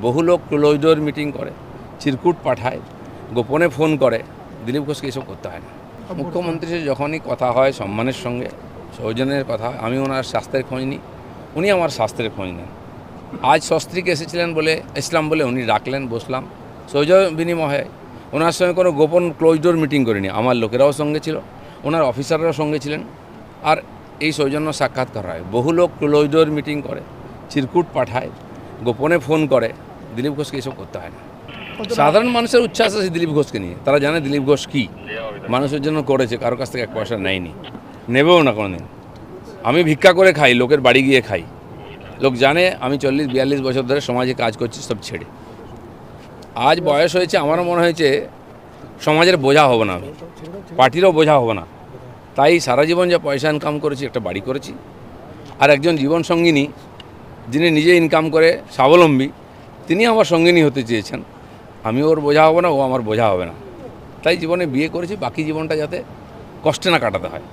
বহু লোক ক্লোজডোর মিটিং করে, চিরকুট পাঠায়, গোপনে ফোন করে। দিলীপ ঘোষকে এসব করতে হয় না। মুখ্যমন্ত্রীর যখনই কথা হয় সম্মানের সঙ্গে, সৌজন্যের কথা, আমি ওনার স্বাস্থ্যের খোঁজ নিই, উনি আমার স্বাস্থ্যের খোঁজ নেন। আজ সস্ত্রীক এসেছিলাম বলে উনি ডাকলেন, বসলাম, সৌজন্য বিনিময়ে। ওনার সঙ্গে কোনো গোপন ক্লোজডোর মিটিং করিনি। আমার লোকেরাও সঙ্গে ছিল, ওনার অফিসাররাও সঙ্গে ছিলেন, আর এই সৌজন্য সাক্ষাৎকার হয়। বহু লোক ক্লোজডোর মিটিং করে, চিরকুট পাঠায়, গোপনে ফোন করে। দিলীপ ঘোষকে এসব করতে হয় না। সাধারণ মানুষের উচ্ছ্বাস আছে দিলীপ ঘোষকে নিয়ে। তারা জানে দিলীপ ঘোষ কী, মানুষের জন্য করেছে, কারো কাছ থেকে এক পয়সা নেয়নি, নেবেও না কোনোদিন। আমি ভিক্ষা করে খাই, লোকের বাড়ি গিয়ে খাই। লোক জানে আমি 40-42 বছর ধরে সমাজে কাজ করছি, সব ছেড়ে। আজ বয়স হয়েছে, আমারও মনে হয়েছে সমাজের বোঝা হব না, আমি পার্টিরও বোঝা হব না। তাই সারা জীবন যা পয়সা ইনকাম করেছি, একটা বাড়ি করেছি, আর একজন জীবনসঙ্গিনী যিনি নিজে ইনকাম করে স্বাবলম্বী, তিনি আমার সঙ্গিনী হতে চেয়েছেন। আমি ওর বোঝা হব না, ও আমার বোঝা হবে না। তাই জীবনে বিয়ে করেছি, বাকি জীবনটা যাতে কষ্টে না কাটাতে হয়।